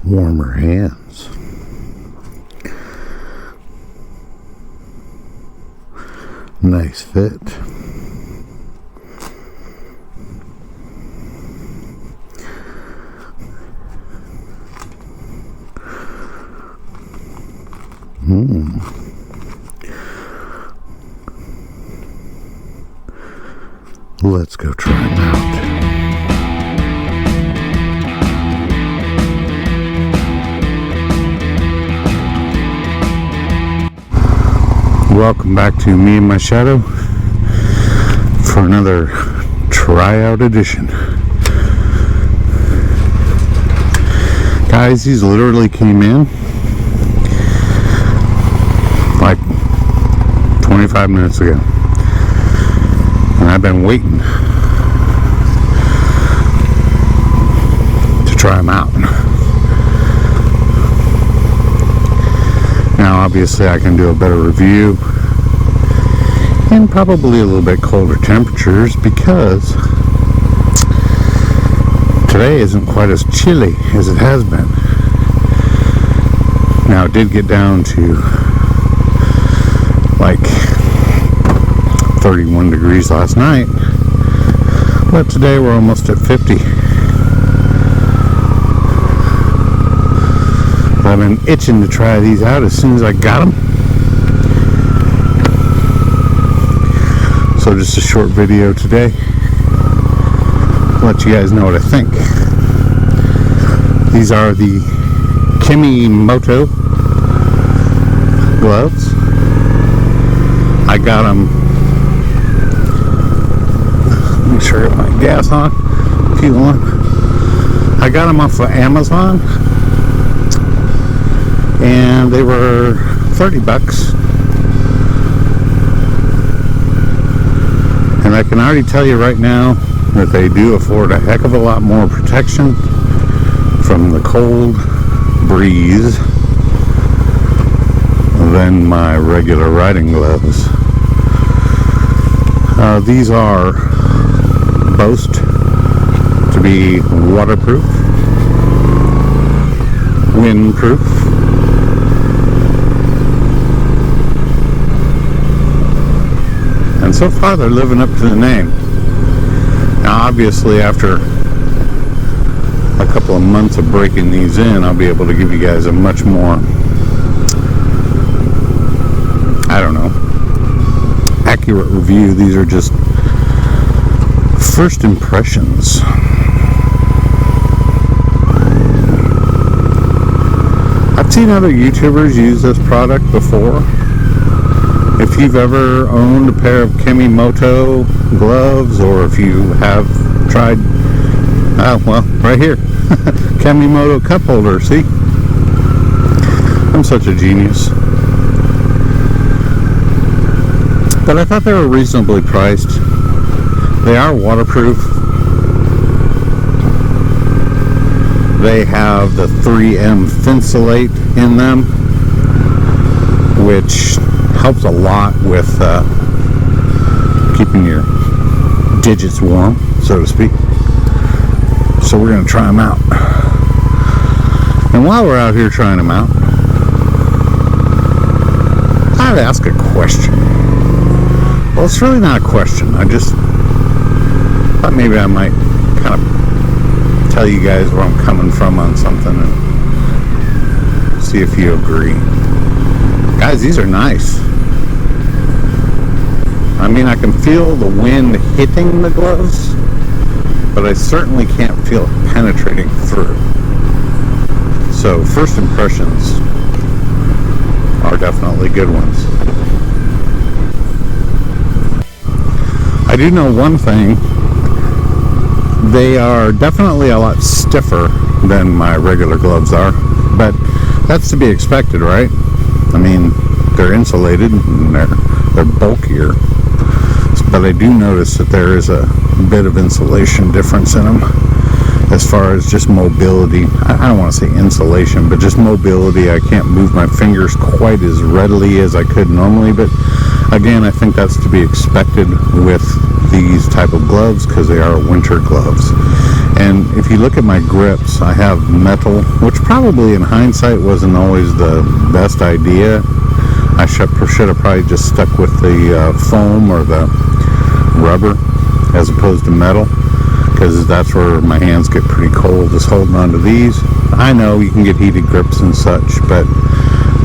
Warmer hands. Nice fit. Let's go try them out. Welcome back to me and my shadow for another tryout edition. Guys, these literally came in like 25 minutes ago, and I've been waiting to try them out. Now obviously I can do a better review in probably a little bit colder temperatures because today isn't quite as chilly as it has been. Now it did get down to like 31 degrees last night, but today we're almost at 50. I've been itching to try these out as soon as I got them. So just a short video today. Let you guys know what I think. These are the Moto gloves. I got them. Make sure I got my gas on. Fuel on. I got them off of Amazon, and they were $30. And I can already tell you right now that they do afford a heck of a lot more protection from the cold breeze than my regular riding gloves. These are boast to be waterproof, windproof, and so far they're living up to the name. Now obviously after a couple of months of breaking these in, I'll be able to give you guys a much more, I don't know, accurate review. These are just first impressions. I've seen other YouTubers use this product before. If you've ever owned a pair of Moto gloves, or if you have tried, well, right here, Moto cup holder, see? I'm such a genius. But I thought they were reasonably priced. They are waterproof. They have the 3M Thinsulate in them, which helps a lot with keeping your digits warm, so to speak. So we're going to try them out. And while we're out here trying them out, I'd ask a question. Well, it's really not a question. I just thought maybe I might kind of tell you guys where I'm coming from on something and see if you agree. Guys, these are nice. I mean, I can feel the wind hitting the gloves, but I certainly can't feel it penetrating through. So first impressions are definitely good ones. I do know one thing. They are definitely a lot stiffer than my regular gloves are, but that's to be expected, right? I mean, they're insulated and they're bulkier, but I do notice that there is a bit of insulation difference in them. as far as just mobility. I don't want to say insulation, but just mobility. I can't move my fingers quite as readily as I could normally, but again, I think that's to be expected with these type of gloves because they are winter gloves. And if you look at my grips, I have metal, which probably in hindsight wasn't always the best idea. I should have probably just stuck with the foam or the rubber as opposed to metal, because that's where my hands get pretty cold just holding on to these. I know you can get heated grips and such, but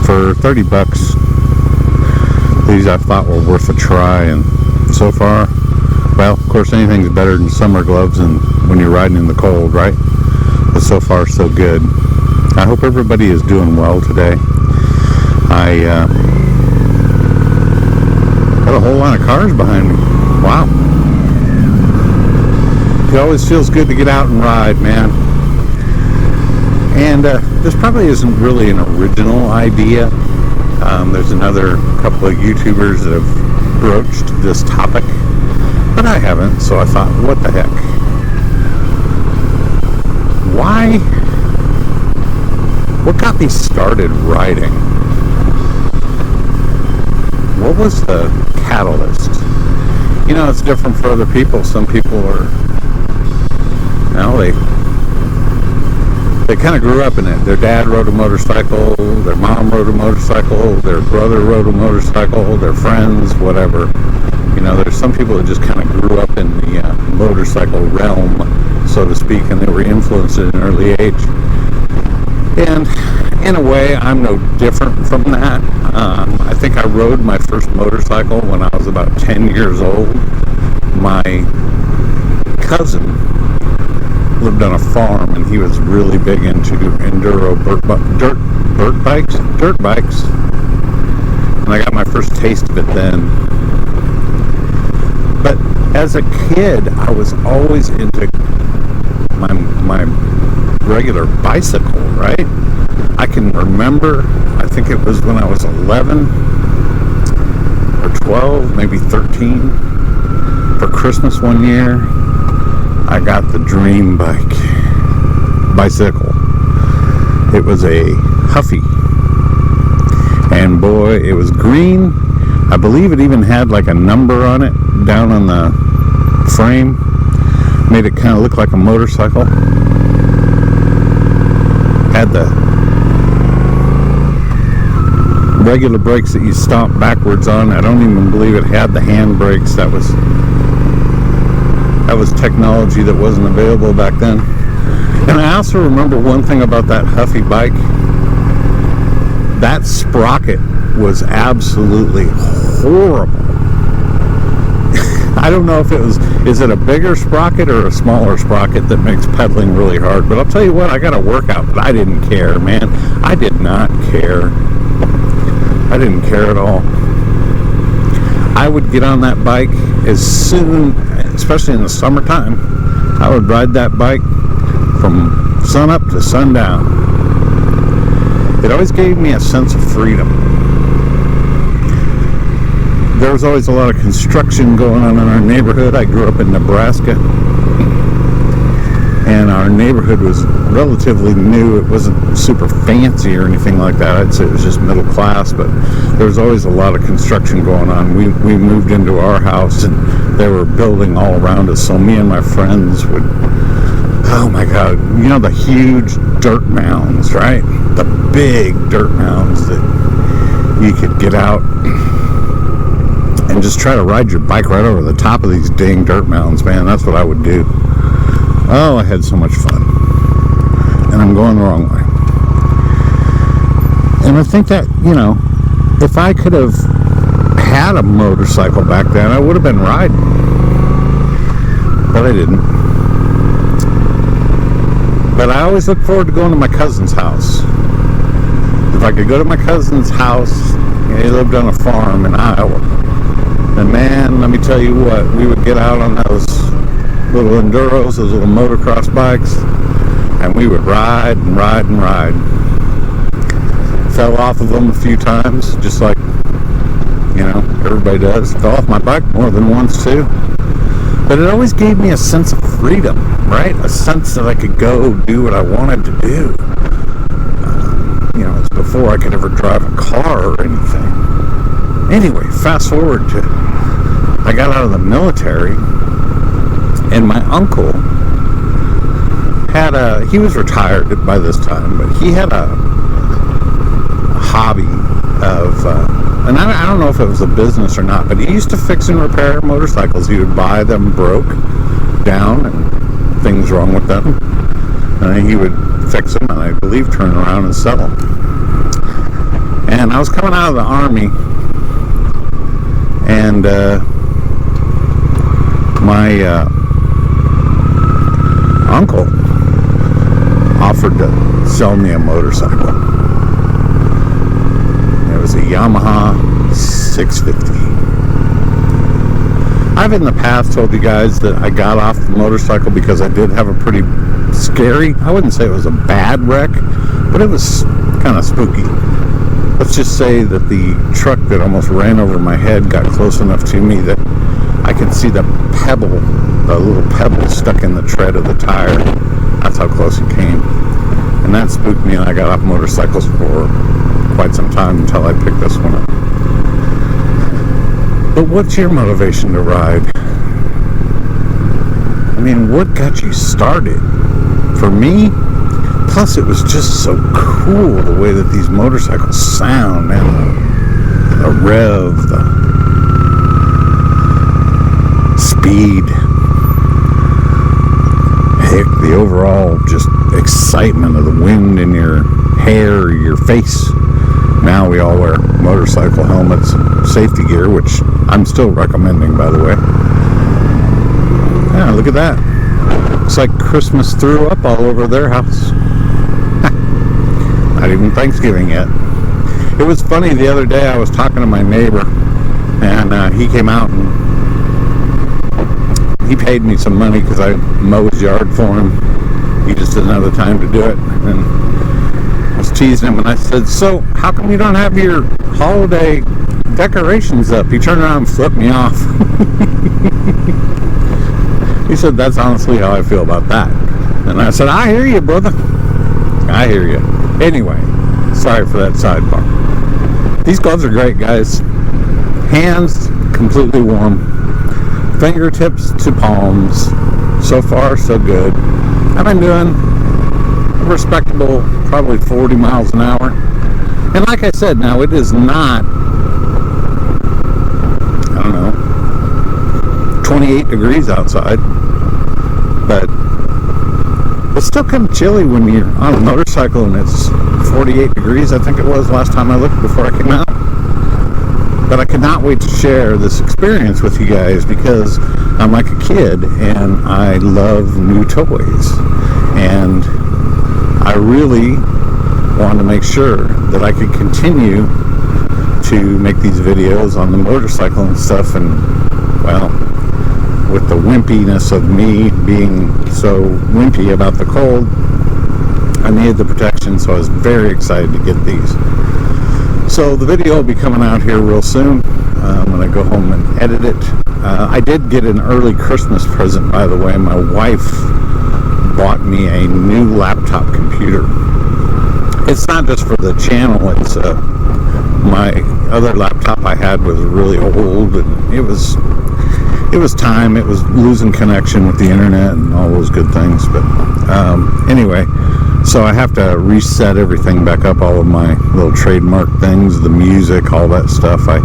for $30, these I thought were worth a try, and so far, well, of course anything's better than summer gloves and when you're riding in the cold, right? But so far so good. I hope everybody is doing well today. I got a whole line of cars behind me. Wow. It always feels good to get out and ride, man. And this probably isn't really an original idea. There's another couple of YouTubers that have broached this topic, but I haven't, so I thought, what the heck? Why? What got me started riding? What was the catalyst? You know, it's different for other people. Some people are, you know, they kind of grew up in it. Their dad rode a motorcycle, their mom rode a motorcycle, their brother rode a motorcycle, their friends, whatever. You know, there's some people that just kind of grew up in the motorcycle realm, so to speak, and they were influenced at an early age. And in a way, I'm no different from that. I think I rode my first motorcycle when I was about 10 years old. My cousin lived on a farm, and he was really big into enduro dirt bikes. And I got my first taste of it then. But as a kid, I was always into my regular bicycle, right? I can remember, I think it was when I was 11 or 12, maybe 13, for Christmas one year, I got the dream bicycle. It was a Huffy, and boy, it was green. I believe it even had like a number on it down on the frame, made it kind of look like a motorcycle. Had the regular brakes that you stomp backwards on. I don't even believe it had the hand brakes. That was technology that wasn't available back then. And I also remember one thing about that Huffy bike. That sprocket was absolutely horrible. I don't know if is it a bigger sprocket or a smaller sprocket that makes pedaling really hard, but I'll tell you what, I got a workout, but I didn't care, man. I did not care. I didn't care at all. I would get on that bike as soon, especially in the summertime, I would ride that bike from sun up to sundown. It always gave me a sense of freedom. There was always a lot of construction going on in our neighborhood. I grew up in Nebraska, and our neighborhood was relatively new. It wasn't super fancy or anything like that. I'd say it was just middle class, but there was always a lot of construction going on. We moved into our house, and they were building all around us, so me and my friends would, oh my God, you know, the huge dirt mounds, right? The big dirt mounds that you could get out and just try to ride your bike right over the top of these dang dirt mounds, man. That's what I would do. Oh, I had so much fun. And I'm going the wrong way. And I think that, you know, if I could have had a motorcycle back then, I would have been riding. But I didn't. But I always look forward to going to my cousin's house. If I could go to my cousin's house, he lived on a farm in Iowa. And man, let me tell you what, we would get out on those little enduros, those little motocross bikes, and we would ride and ride and ride. Fell off of them a few times, just like, you know, everybody does. Fell off my bike more than once too. But it always gave me a sense of freedom, right? A sense that I could go do what I wanted to do. It's before I could ever drive a car or anything. Anyway, fast forward to I got out of the military, and my uncle he was retired by this time, but he had a hobby of, and I don't know if it was a business or not, but he used to fix and repair motorcycles. He would buy them broke down and things wrong with them, and he would fix them and I believe turn around and sell them. And I was coming out of the Army, and my uncle offered to sell me a motorcycle. It was a Yamaha 650. I've in the past told you guys that I got off the motorcycle because I did have a pretty scary, I wouldn't say it was a bad wreck, but it was kind of spooky. Let's just say that the truck that almost ran over my head got close enough to me that I could see the little pebble stuck in the tread of the tire. That's how close it came. And that spooked me, and I got off motorcycles for quite some time until I picked this one up. But what's your motivation to ride? I mean, what got you started? For me, plus it was just so cool the way that these motorcycles sound, man. The rev, the speed, heck, the overall just excitement of the wind in your hair or your face. Now we all wear motorcycle helmets and safety gear, which I'm still recommending, by the way. Yeah, look at that. Looks like Christmas threw up all over their house. Not even Thanksgiving yet. It was funny, the other day I was talking to my neighbor, and he came out and he paid me some money because I mowed his yard for him. He just didn't have the time to do it. And I was teasing him, and I said, so how come you don't have your holiday decorations up? He turned around and flipped me off. He said, that's honestly how I feel about that. And I said, I hear you, brother. I hear you. Anyway, sorry for that sidebar. These gloves are great, guys. Hands completely warm. Fingertips to palms. So far, so good. I've been doing a respectable, probably 40 miles an hour. And like I said, now it is not, I don't know, 28 degrees outside. But it's still kind of chilly when you're on a motorcycle and it's 48 degrees, I think it was last time I looked before I came out. But I cannot wait to share this experience with you guys because I'm like a kid and I love new toys. And I really wanted to make sure that I could continue to make these videos on the motorcycle and stuff. And, well, with the wimpiness of me being so wimpy about the cold, I needed the protection, so I was very excited to get these. So the video will be coming out here real soon when I go home and edit it. I did get an early Christmas present, by the way. My wife bought me a new laptop computer. It's not just for the channel, it's my other laptop I had was really old, and it was time. It was losing connection with the internet and all those good things. But anyway, so I have to reset everything back up, all of my little trademark things, the music, all that stuff. I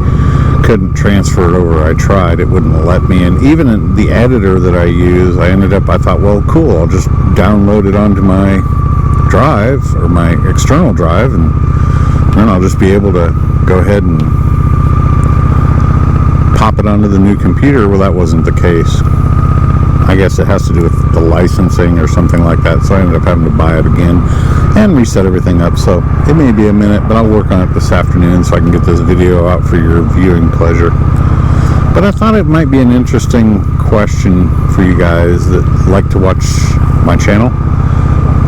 couldn't transfer it over. I tried. It wouldn't let me. And even in the editor that I use, I thought, well, cool, I'll just download it onto my drive or my external drive, and then I'll just be able to go ahead and pop it onto the new computer. Well, that wasn't the case. I guess it has to do with the licensing or something like that, so I ended up having to buy it again and reset everything up. So it may be a minute, but I'll work on it this afternoon so I can get this video out for your viewing pleasure. But I thought it might be an interesting question for you guys that like to watch my channel.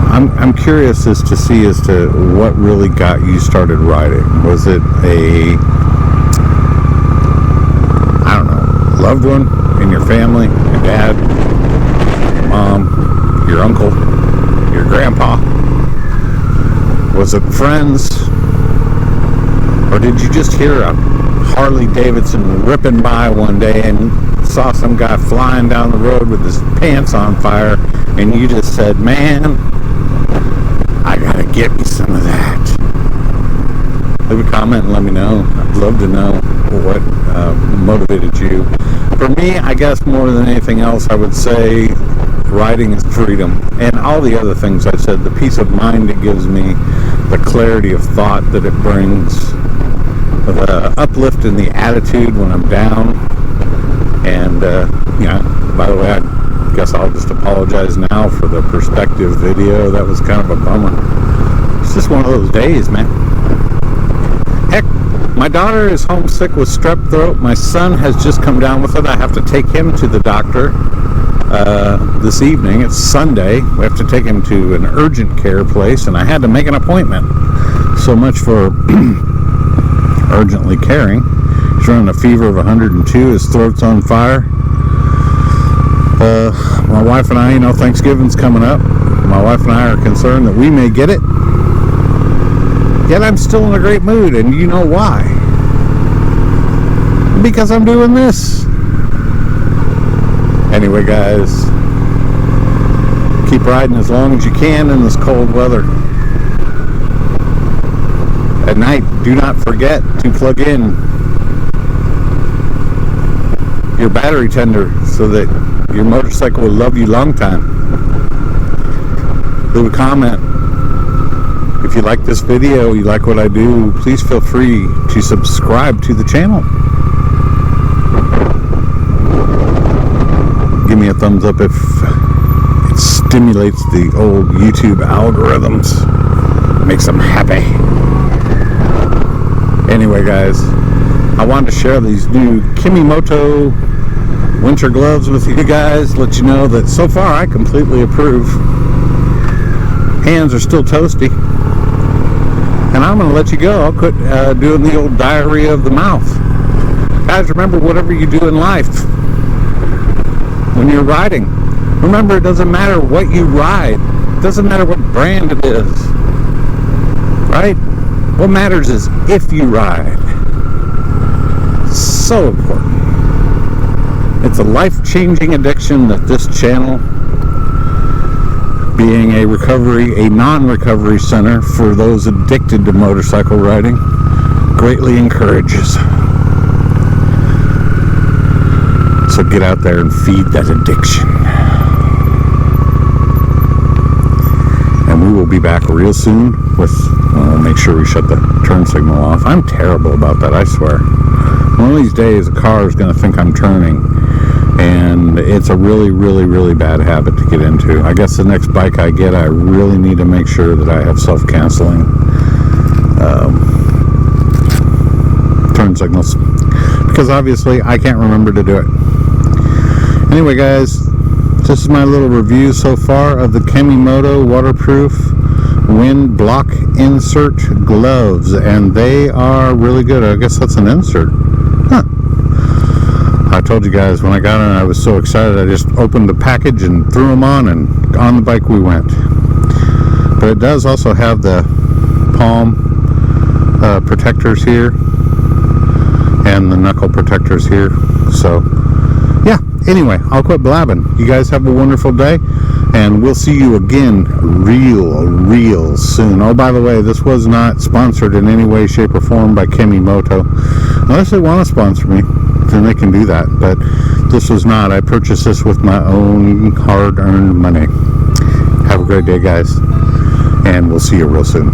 I'm curious as to what really got you started riding. Was it a, I don't know, loved one in your family, an dad, your mom, your uncle, your grandpa? Was it friends? Or did you just hear a Harley Davidson ripping by one day and saw some guy flying down the road with his pants on fire, and you just said, man, I gotta get me some of that? Leave a comment and let me know. I'd love to know what motivated you. For me, I guess more than anything else, I would say riding is freedom. And all the other things I said, the peace of mind it gives me, the clarity of thought that it brings, the uplift in the attitude when I'm down. And, by the way, I guess I'll just apologize now for the perspective video. That was kind of a bummer. It's just one of those days, man. Heck, my daughter is homesick with strep throat. My son has just come down with it. I have to take him to the doctor this evening. It's Sunday. We have to take him to an urgent care place, and I had to make an appointment. So much for urgently caring. He's running a fever of 102. His throat's on fire. My wife and I, Thanksgiving's coming up. My wife and I are concerned that we may get it. Yet I'm still in a great mood, and you know why? Because I'm doing this. Anyway, guys, keep riding as long as you can in this cold weather. At night, do not forget to plug in your battery tender so that your motorcycle will love you long time. Leave a comment. If you like this video, you like what I do, please feel free to subscribe to the channel. Give me a thumbs up if it stimulates the old YouTube algorithms. Makes them happy. Anyway, guys, I wanted to share these new Kimimoto winter gloves with you guys. Let you know that so far I completely approve. Hands are still toasty. And I'm going to let you go. I'll quit doing the old diarrhea of the mouth. Guys, remember, whatever you do in life, when you're riding, remember, it doesn't matter what you ride. It doesn't matter what brand it is. Right? What matters is if you ride. So important. It's a life-changing addiction that this channel, being a non-recovery center for those addicted to motorcycle riding, greatly encourages. So get out there and feed that addiction. And we will be back real soon with, make sure we shut the turn signal off. I'm terrible about that, I swear. One of these days, a car is going to think I'm turning. And it's a really, really, really bad habit to get into. I guess the next bike I get, I really need to make sure that I have self-canceling turn signals. Because obviously, I can't remember to do it. Anyway, guys, this is my little review so far of the Kimimoto waterproof wind block insert gloves. And they are really good. I guess that's an insert. Huh. I told you guys when I got in, I was so excited I just opened the package and threw them on, and on the bike we went. But it does also have the palm protectors here and the knuckle protectors here. So yeah, anyway, I'll quit blabbing. You guys have a wonderful day, and we'll see you again real soon. Oh, by the way, this was not sponsored in any way, shape, or form by Kimimoto. Unless they want to sponsor me, then they can do that. But this was not. I purchased this with my own hard-earned money. Have a great day, guys, and we'll see you real soon.